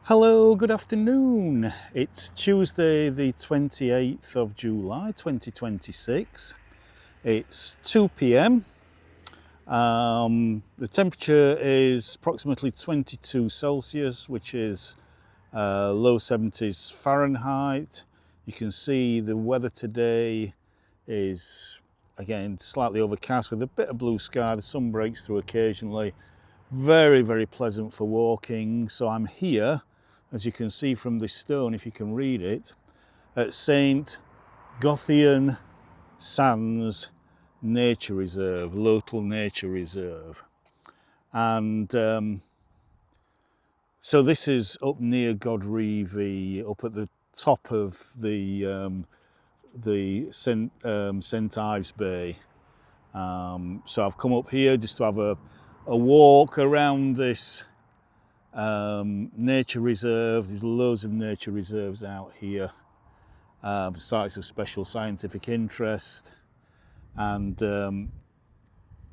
Hello, good afternoon. It's Tuesday the 28th of July 2026. It's 2 p.m. The temperature is approximately 22 Celsius, which is low 70s Fahrenheit. You can see the weather today is again slightly overcast with a bit of blue sky. The sun breaks through occasionally. Very, very pleasant for walking. So I'm here, as you can see from this stone, if you can read it, at St.Gothian Sands Nature Reserve, local nature reserve. And so this is up near Godrevy, up at the top of the St. Ives Bay. So I've come up here just to have a walk around this nature reserve. There's loads of nature reserves out here, sites of special scientific interest, and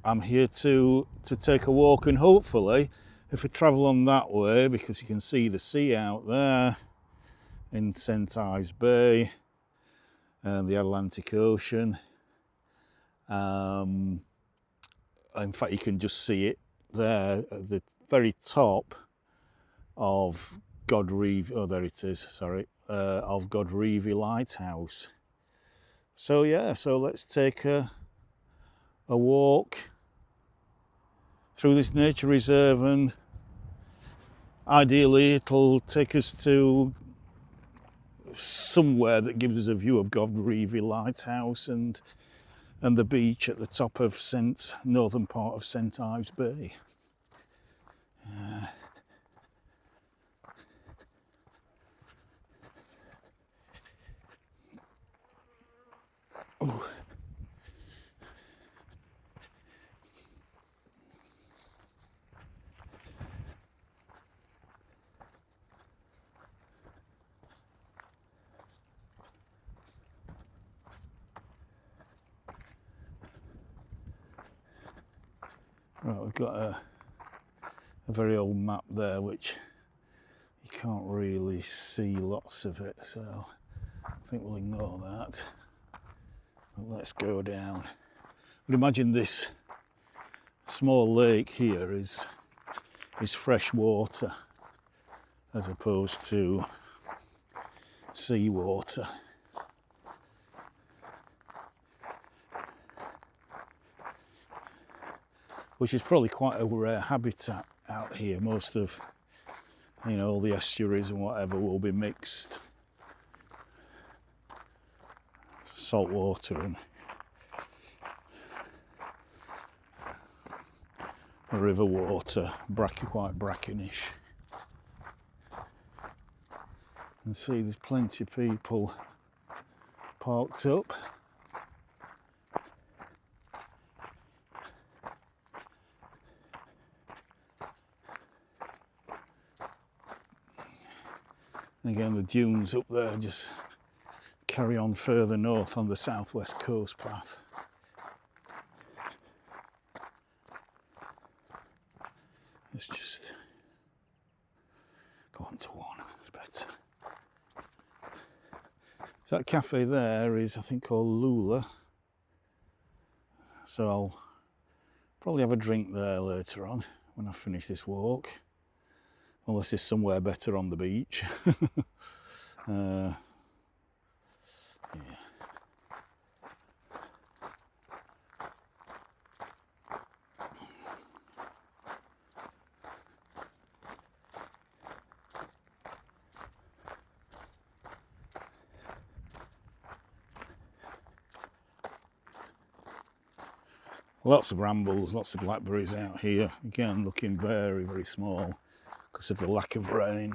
I'm here to take a walk, and hopefully if I travel on that way, because you can see the sea out there in St. Ives Bay and the Atlantic Ocean. In fact, you can just see it there at the very top of Godrevy, oh there it is, sorry, of Godrevy Lighthouse. So yeah, so let's take a walk through this nature reserve, and ideally it'll take us to somewhere that gives us a view of Godrevy Lighthouse and the beach at the top of northern part of St. Ives Bay. Right, we've got a very old map there, which you can't really see lots of it, so I think we'll ignore that. But let's go down. I would imagine this small lake here is fresh water as opposed to seawater. Which is probably quite a rare habitat out here. Most of, all the estuaries and whatever will be mixed salt water and river water, quite brackenish. And see, there's plenty of people parked up. Again, the dunes up there just carry on further north on the southwest coast path. Let's just go on to one, it's better. So that cafe there is, I think, called Lula. So I'll probably have a drink there later on when I finish this walk. Unless there's somewhere better on the beach. Yeah. Lots of brambles, lots of blackberries out here. Again, looking very, very small because of the lack of rain.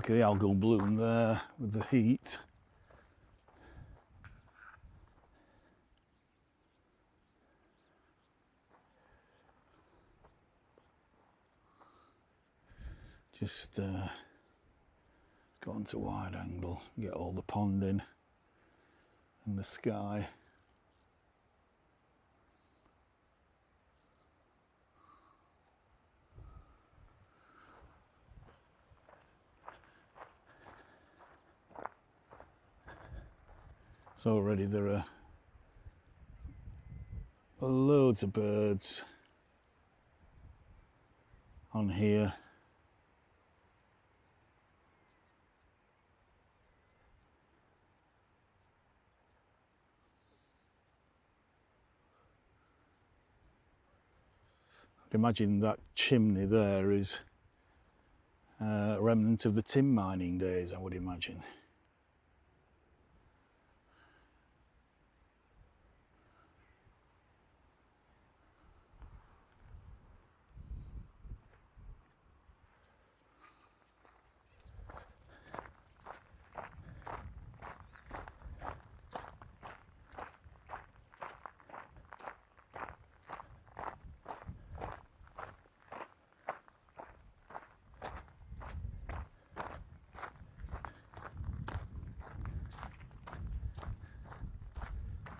Look at the algal bloom there with the heat. Just go onto wide angle, get all the pond in and the sky. So already there are loads of birds on here. I'd imagine that chimney there is a remnant of the tin mining days, I would imagine.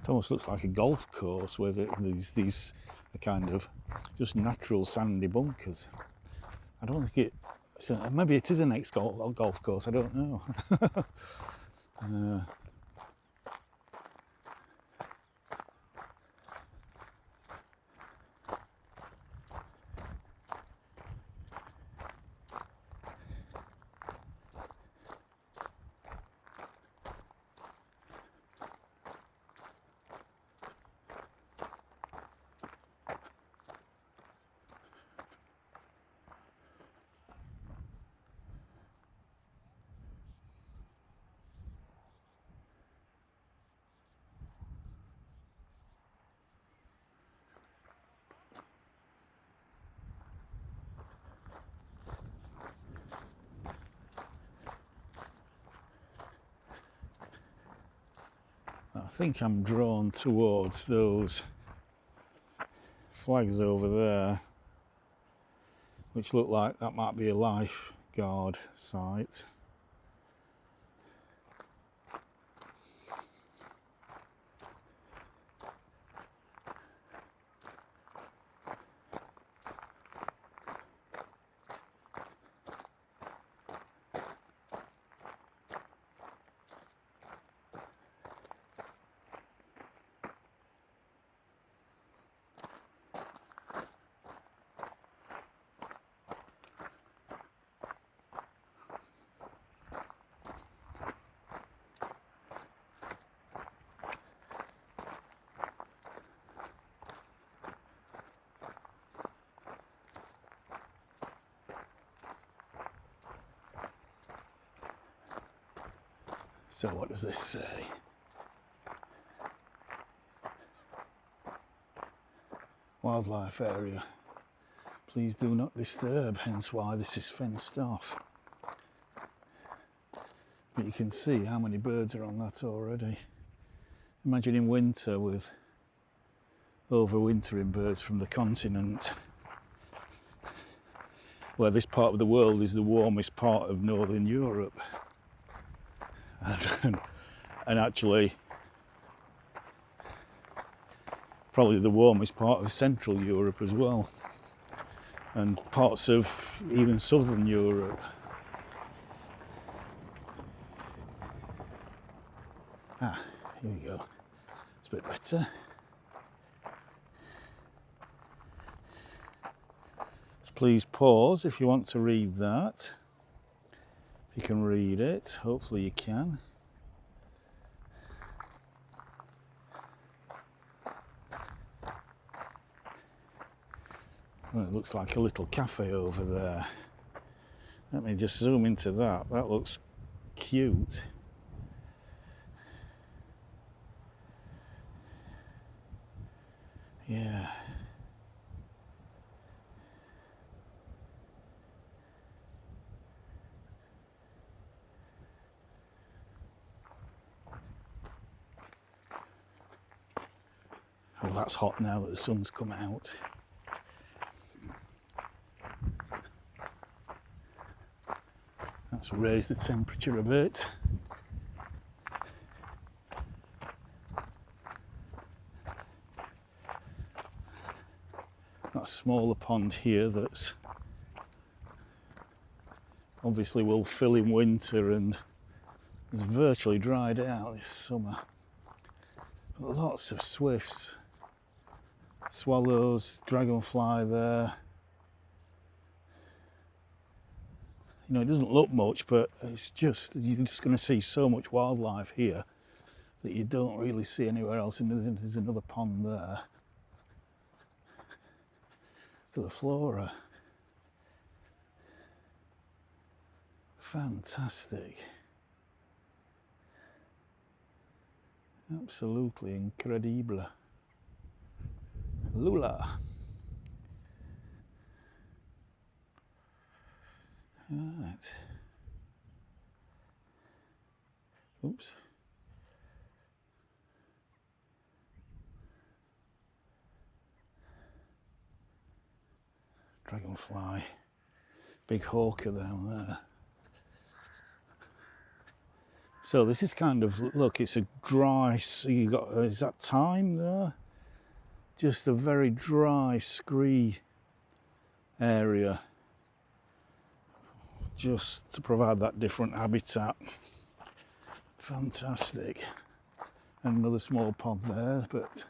It almost looks like a golf course where these are kind of just natural sandy bunkers. I don't think it. Maybe it is an ex-golf course. I don't know. I think I'm drawn towards those flags over there, which look like that might be a lifeguard site. So what does this say? Wildlife area. Please do not disturb, hence why this is fenced off. But you can see how many birds are on that already. Imagine in winter with overwintering birds from the continent, where this part of the world is the warmest part of Northern Europe. And actually probably the warmest part of Central Europe as well, and parts of even Southern Europe. Here we go. It's a bit better. So please pause if you want to read that. If you can read it, hopefully you can. Well, it looks like a little cafe over there. Let me just zoom into that. That looks cute. Yeah. Oh, that's hot now that the sun's come out. That's raised the temperature a bit. That smaller pond here that's obviously will fill in winter and is virtually dried out this summer. But lots of swifts, swallows, dragonfly there. You know, it doesn't look much, but it's just, you're just going to see so much wildlife here that you don't really see anywhere else. And there's another pond there. Look at the flora. Fantastic. Absolutely incredible. Lula. Right. Oops. Dragonfly. Big hawker down there. So this is kind of, look, it's a dry, so you got, is that thyme there? Just a very dry, scree area. Just to provide that different habitat. Fantastic. And another small pond there, but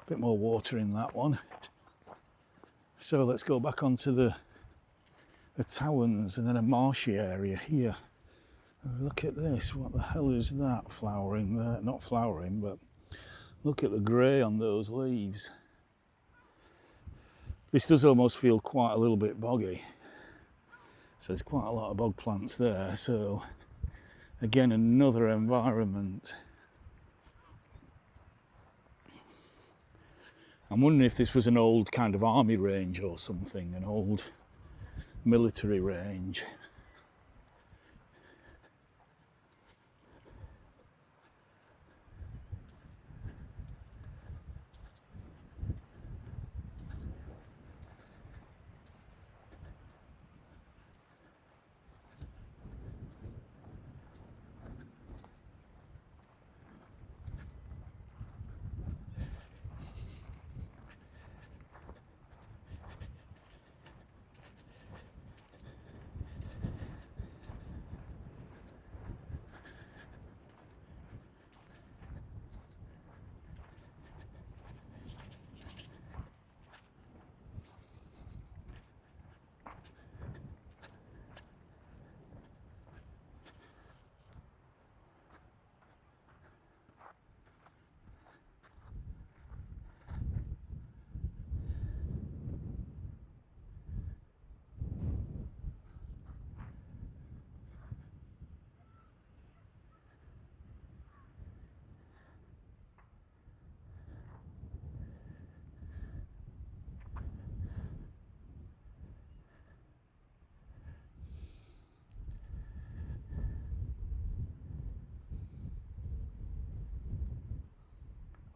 a bit more water in that one. So let's go back onto the Towns and then a marshy area here. And look at this, what the hell is that flowering there? Not flowering, but look at the grey on those leaves. This does almost feel quite a little bit boggy. So there's quite a lot of bog plants there. So again, another environment. I'm wondering if this was an old kind of army range or something, an old military range.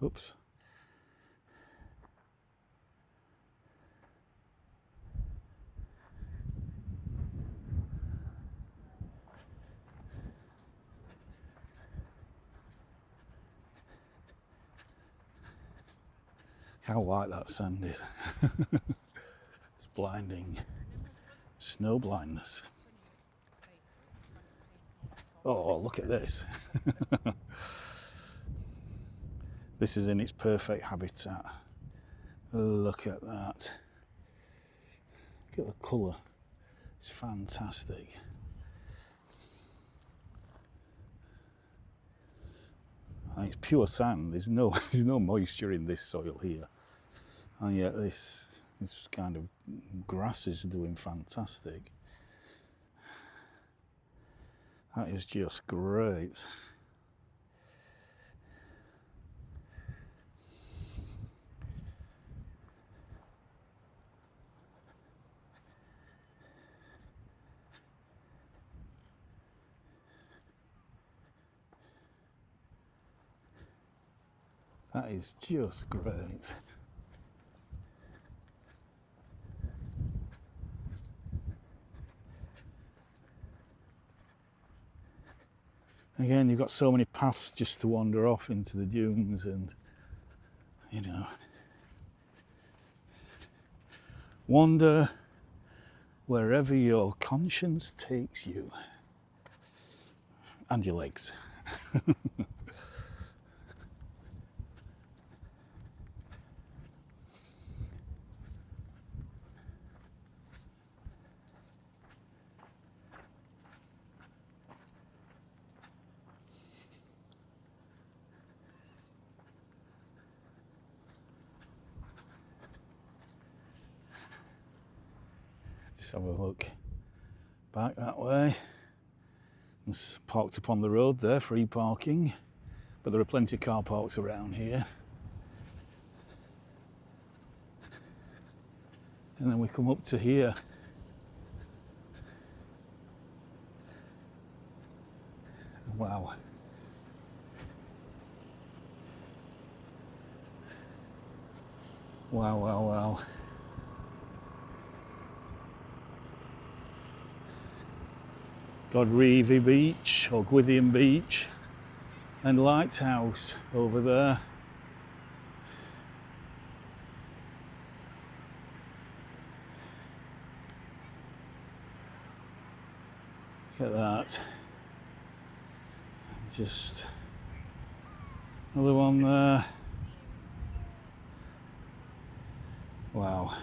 Oops. How white that sand is. It's blinding. Snow blindness. Oh, look at this. This is in its perfect habitat. Look at that. Look at the colour. It's fantastic. And it's pure sand. There's no moisture in this soil here. And yet this kind of grass is doing fantastic. That is just great. That is just great. Again, you've got so many paths just to wander off into the dunes, and you know, wander wherever your conscience takes you, and your legs. Just have a look back that way. It's parked up on the road there, free parking, but there are plenty of car parks around here. And then we come up to here. Wow. Wow, wow, wow. Godrevy Beach, or Gwithian Beach, and Lighthouse over there. Look at that. Just another one there. Wow.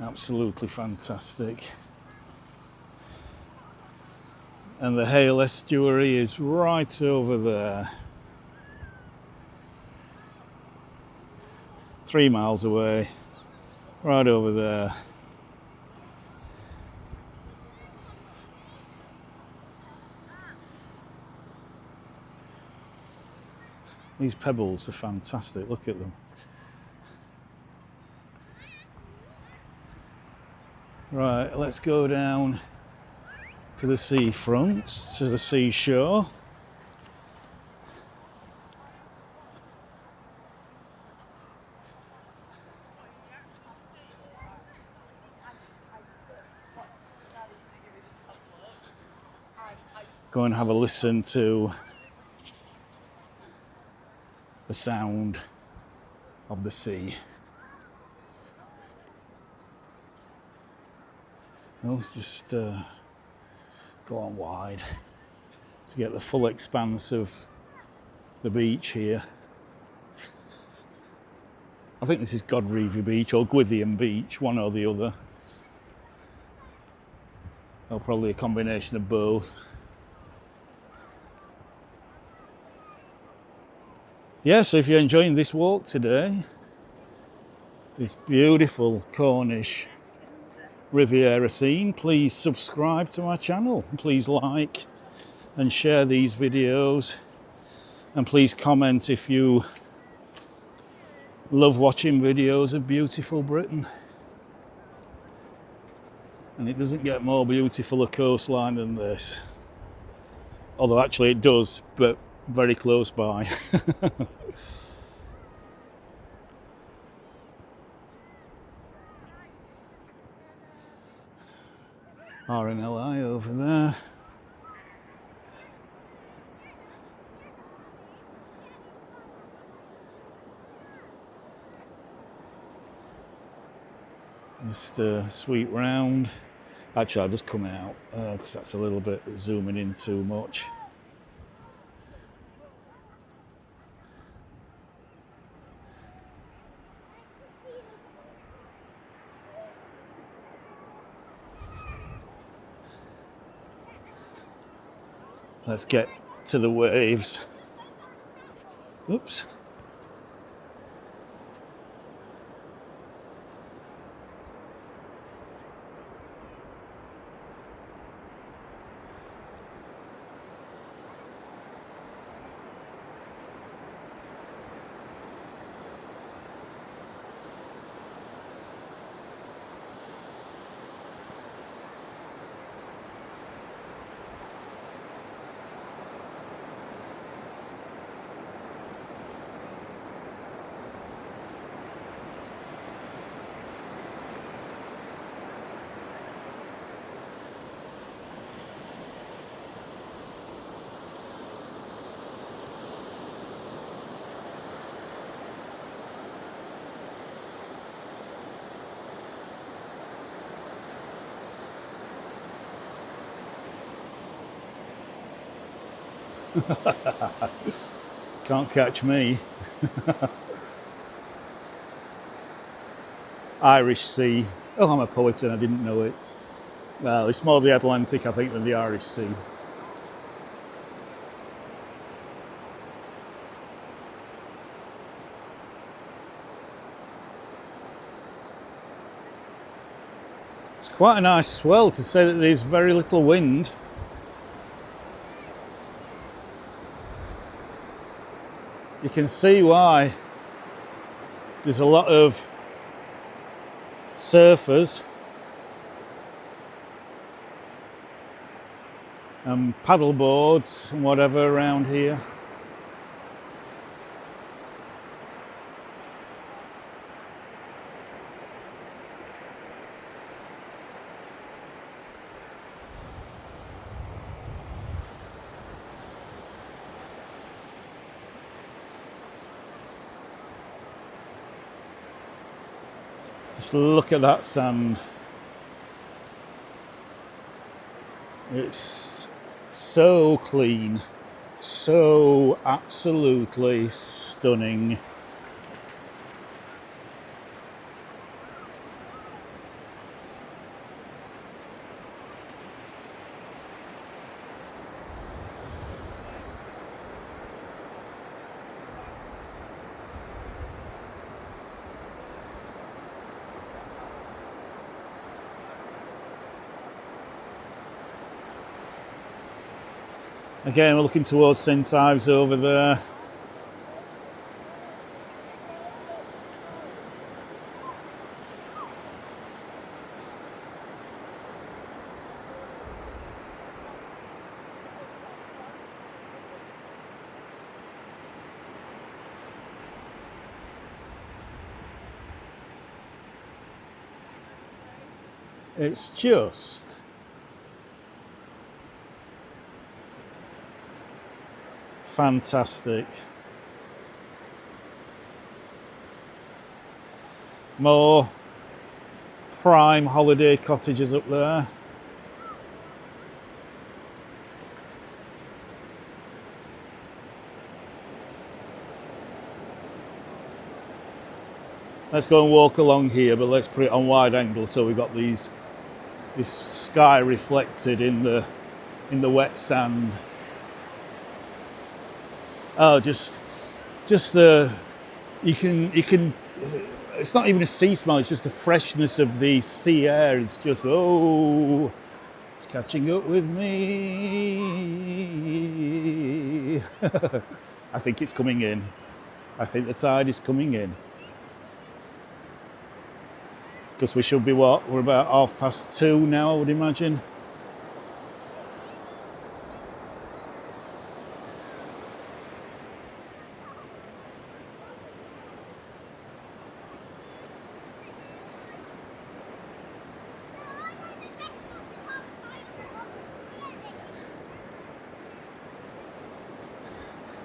Absolutely fantastic. And the Hale estuary is right over there. 3 miles away, right over there. These pebbles are fantastic, look at them. Right, let's go down to the seafront, to the seashore. Go and have a listen to the sound of the sea. Let's just go on wide to get the full expanse of the beach here. I think this is Godrevy Beach or Gwithian Beach, one or the other. Or probably a combination of both. Yeah, so if you're enjoying this walk today, this beautiful Cornish Riviera scene, please subscribe to my channel. Please like and share these videos, and please comment if you love watching videos of beautiful Britain. And it doesn't get more beautiful a coastline than this, although actually it does, but very close by. RNLI over there. Just a sweet round. Actually, I'll just come out because that's a little bit zooming in too much. Let's get to the waves. Oops. Can't catch me. Irish Sea. Oh, I'm a poet and I didn't know it. Well, it's more the Atlantic, I think, than the Irish Sea. It's quite a nice swell to say that there's very little wind. You can see why. There's a lot of surfers and paddle boards and whatever around here. Just look at that sand. It's so clean, so absolutely stunning. Again, we're looking towards St. Ives over there. It's just fantastic. More prime holiday cottages up there. Let's go and walk along here, but let's put it on wide angle so we've got this sky reflected in the wet sand. Oh, just the you can. It's not even a sea smell. It's just the freshness of the sea air. It's just it's catching up with me. I think it's coming in. I think the tide is coming in. Because we should be what? We're about 2:30 now, I would imagine.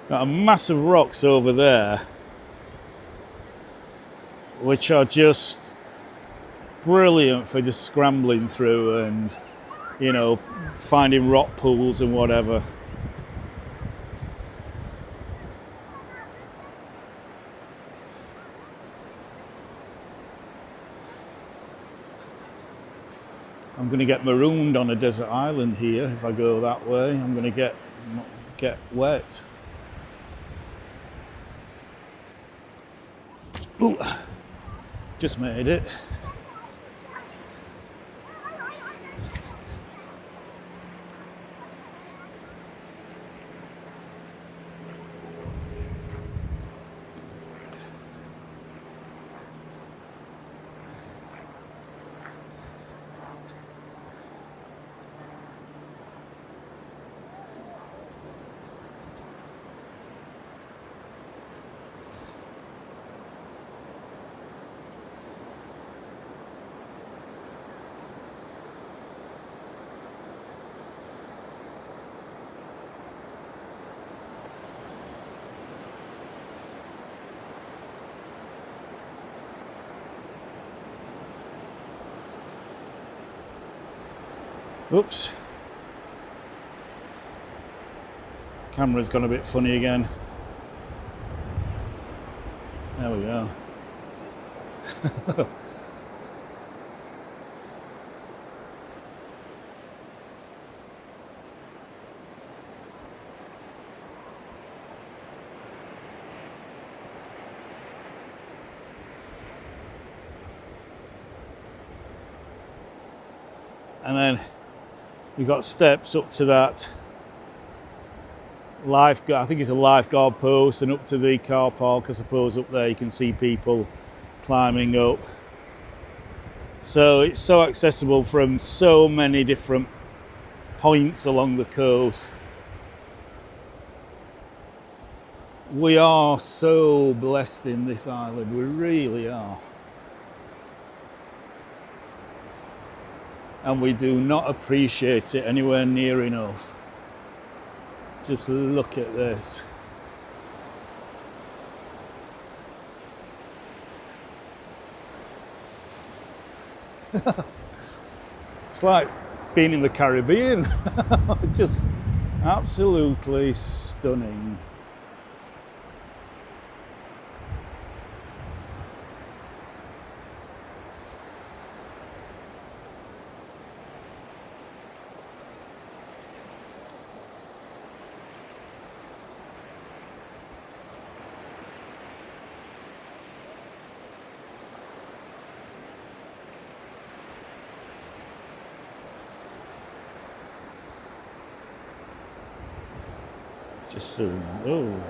Got a massive rocks over there, which are just brilliant for just scrambling through and, you know, finding rock pools and whatever. I'm going to get marooned on a desert island here if I go that way. I'm going to get wet. Ooh, just made it. Oops. Camera's gone a bit funny again. There we go. And then we've got steps up to that lifeguard, I think it's a lifeguard post, and up to the car park. I suppose up there you can see people climbing up. So it's so accessible from so many different points along the coast. We are so blessed in this island, we really are. And we do not appreciate it anywhere near enough. Just look at this. It's like being in the Caribbean. Just absolutely stunning. Just soon. Oh.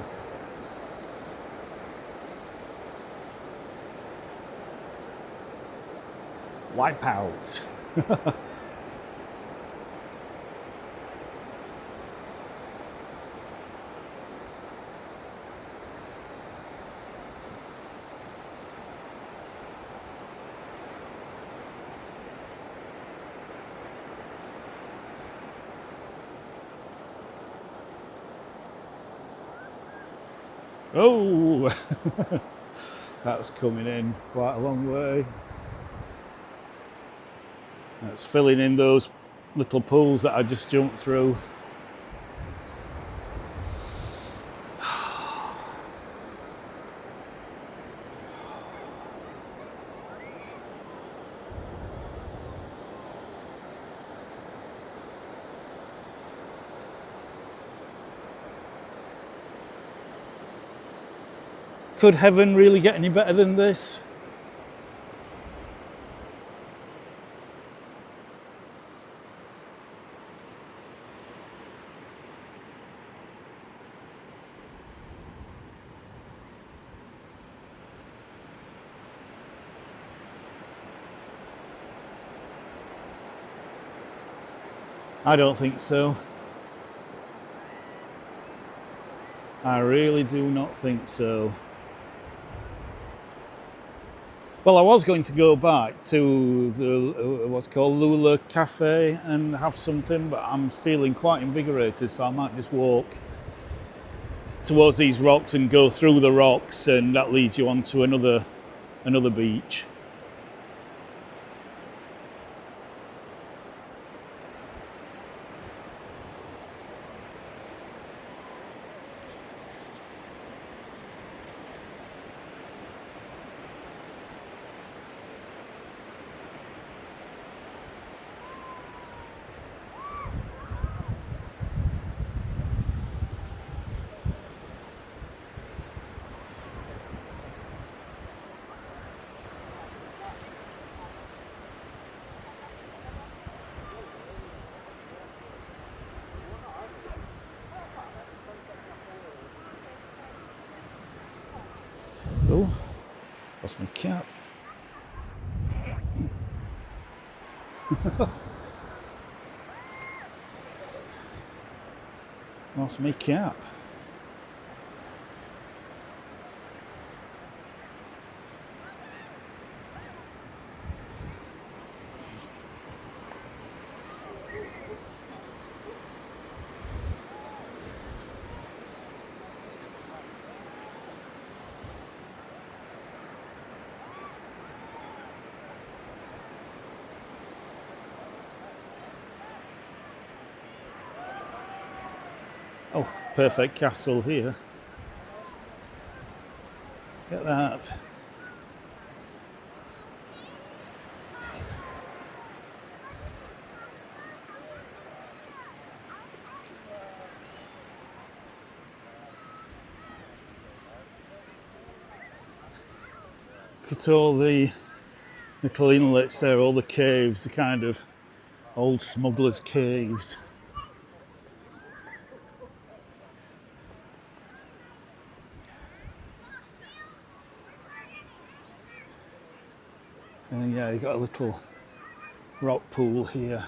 Wipe out. Oh, that's coming in quite a long way. That's filling in those little pools that I just jumped through. Could heaven really get any better than this? I don't think so. I really do not think so. Well, I was going to go back to the what's called Lula Cafe and have something, but I'm feeling quite invigorated, so I might just walk towards these rocks and go through the rocks, and that leads you onto another beach. Oh, lost my cap. Lost my cap. Oh, perfect castle here. Look at that. Look at all the little inlets there, all the caves, the kind of old smugglers' caves. And yeah, you've got a little rock pool here.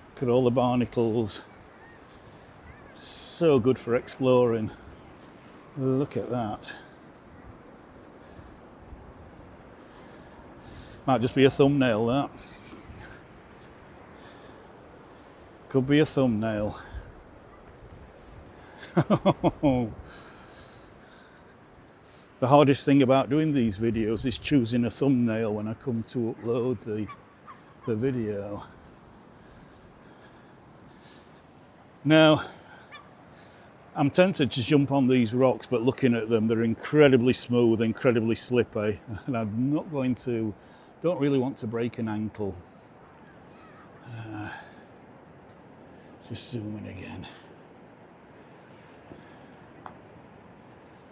Look at all the barnacles. So good for exploring. Look at that. Might just be a thumbnail, that. Could be a thumbnail. The hardest thing about doing these videos is choosing a thumbnail when I come to upload the video. Now, I'm tempted to jump on these rocks, but looking at them, they're incredibly smooth, incredibly slippy, and I'm not going to, don't really want to break an ankle. Just zoom in again.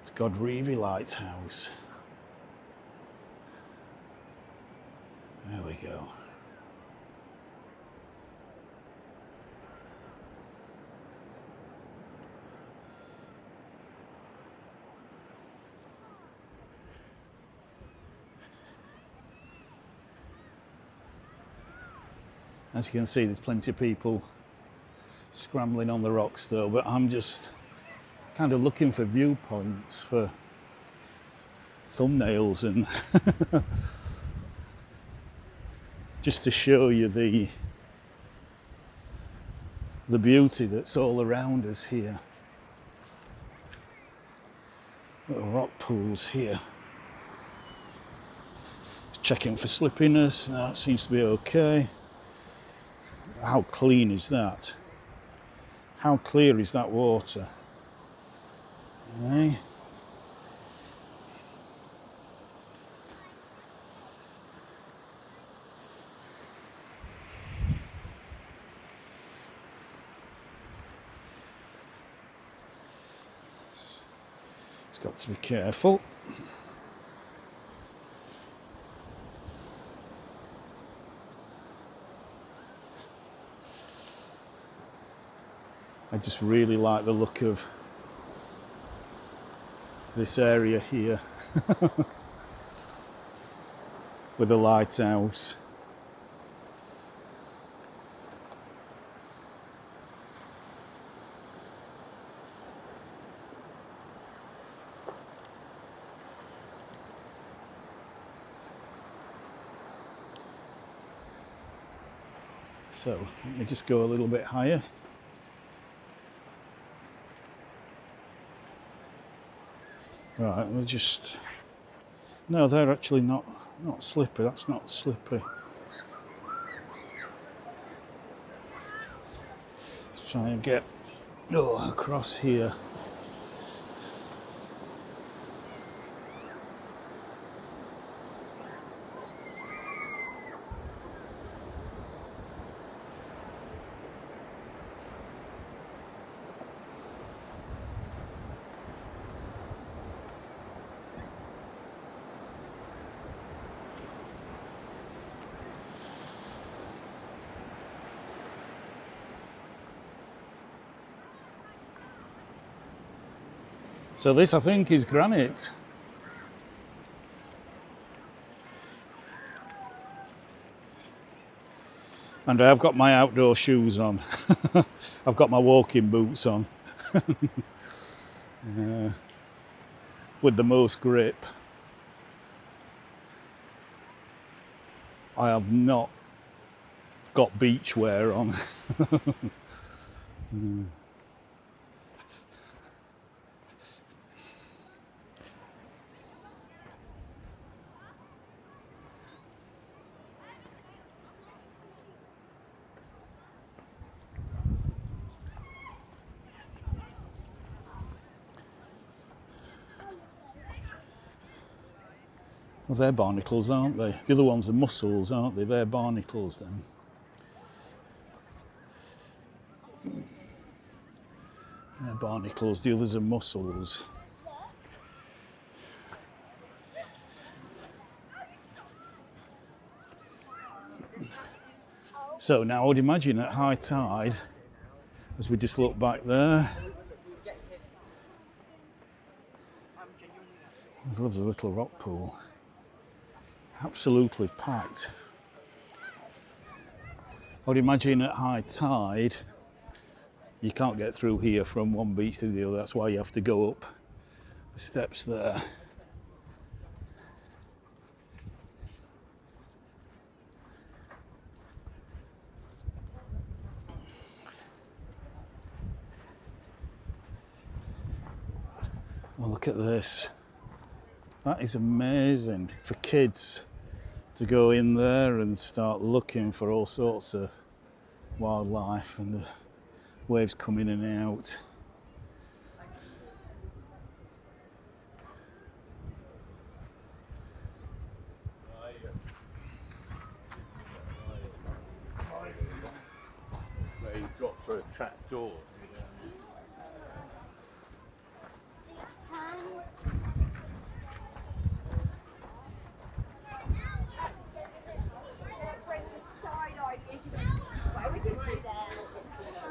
It's Gwithian Lighthouse. There we go. As you can see, there's plenty of people scrambling on the rocks though, but I'm just kind of looking for viewpoints for thumbnails and just to show you the beauty that's all around us here. Little rock pools here. Checking for slippiness. That seems to be okay. How clean is that? How clear is that water? Okay. It's got to be careful. I just really like the look of this area here with the lighthouse. So let me just go a little bit higher. Right, we'll just... No, they're actually not slippy. That's not slippy. Let's try and get across here. So this, I think, is granite. And I've got my outdoor shoes on. I've got my walking boots on. With the most grip. I have not got beach wear on. Well, they're barnacles, aren't they? The other ones are mussels, aren't they? They're barnacles then. They're barnacles, the others are mussels. So now I would imagine at high tide, as we just look back there, I love the little rock pool. Absolutely packed. I would imagine at high tide, you can't get through here from one beach to the other. That's why you have to go up the steps there. Well, look at this. That is amazing for kids to go in there and start looking for all sorts of wildlife and the waves come in and out. Where you drop through a trap door.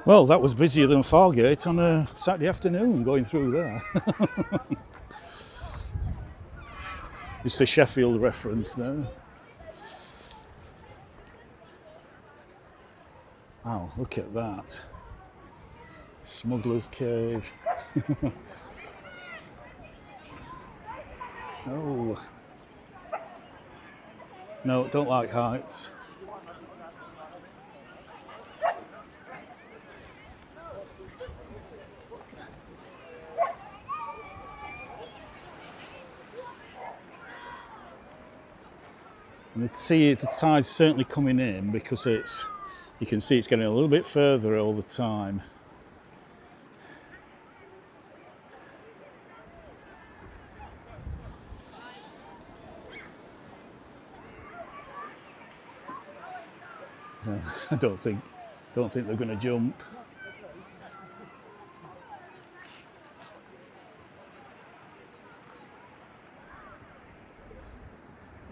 Well, that was busier than Fargate on a Saturday afternoon going through there. It's a Sheffield reference there. Wow, look at that. Smuggler's Cave. Oh. No, don't like heights. And the tide's certainly coming in because you can see it's getting a little bit further all the time. I don't think they're going to jump.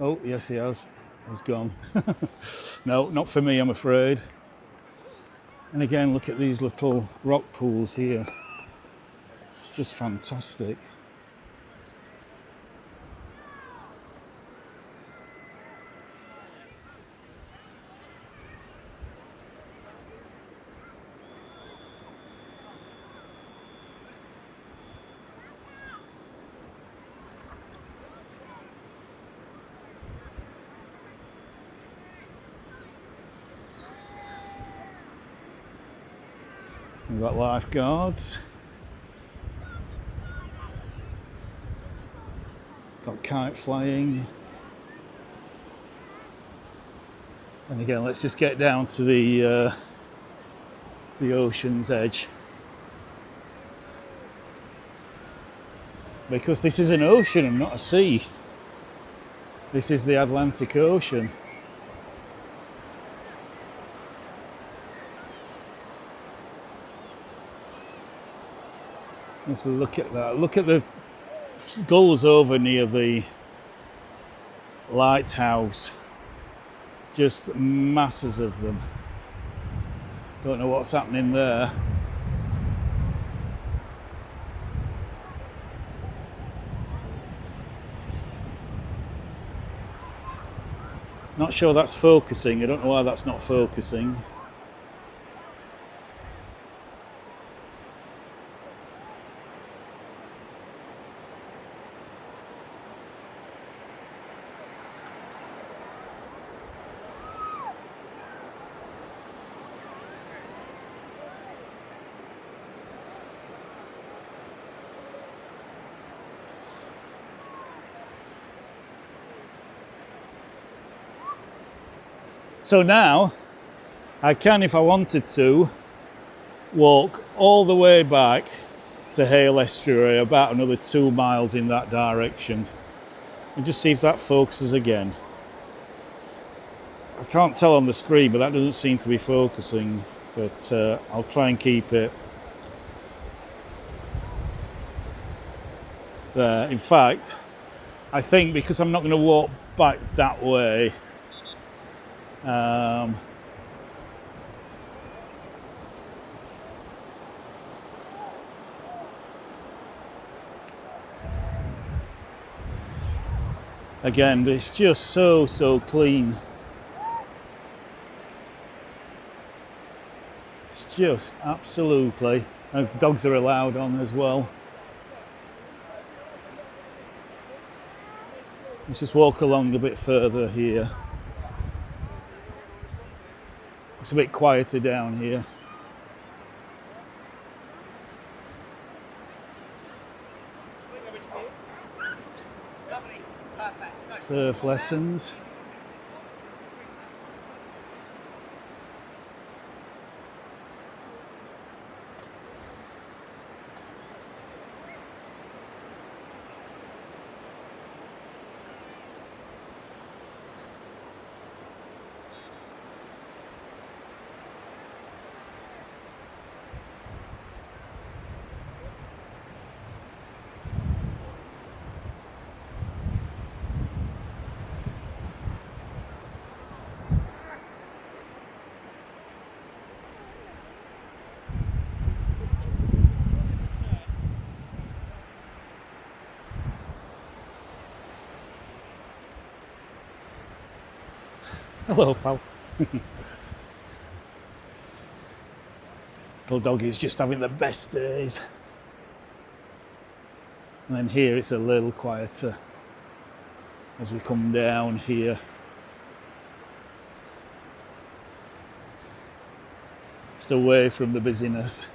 Oh, yes, he has. He's gone. No, not for me, I'm afraid. And again, look at these little rock pools here. It's just fantastic. We've got lifeguards. Got kite flying. And again, let's just get down to the ocean's edge. Because this is an ocean and not a sea. This is the Atlantic Ocean. Let's look at that. Look at the gulls over near the lighthouse. Just masses of them. Don't know what's happening there. Not sure that's focusing. I don't know why that's not focusing. So now, I can, if I wanted to, walk all the way back to Hale Estuary, about another 2 miles in that direction. And just see if that focuses again. I can't tell on the screen, but that doesn't seem to be focusing. But I'll try and keep it there. In fact, I think because I'm not going to walk back that way, again, it's just so clean. It's just absolutely. And dogs are allowed on as well. Let's just walk along a bit further here. It's a bit quieter down here. Surf lessons. Hello, pal. Little doggy's just having the best days. And then here it's a little quieter as we come down here. Just away from the busyness.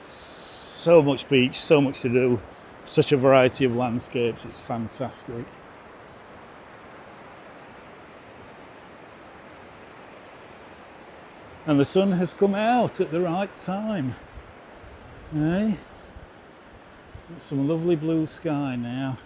So much beach, so much to do, such a variety of landscapes, it's fantastic. And the sun has come out at the right time. Eh? It's some lovely blue sky now.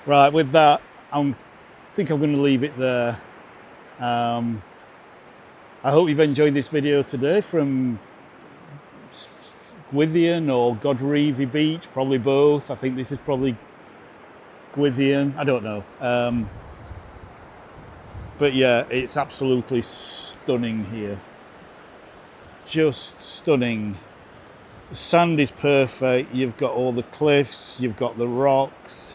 Right, with that, I think I'm going to leave it there. I hope you've enjoyed this video today from Gwithian or Godreevy Beach, probably both. I think this is probably Gwithian, I don't know. But yeah, it's absolutely stunning here. Just stunning. The sand is perfect. You've got all the cliffs, you've got the rocks,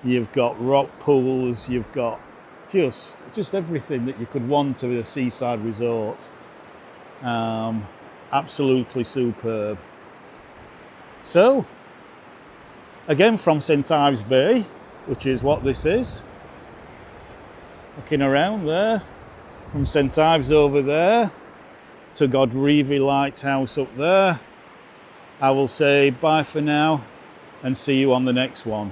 you've got rock pools, you've got just everything that you could want to a seaside resort. Absolutely superb. So, again from St. Ives Bay, which is what this is. Looking around there, from St. Ives over there to Gwithian Lighthouse up there, I will say bye for now and see you on the next one.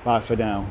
Bye for now.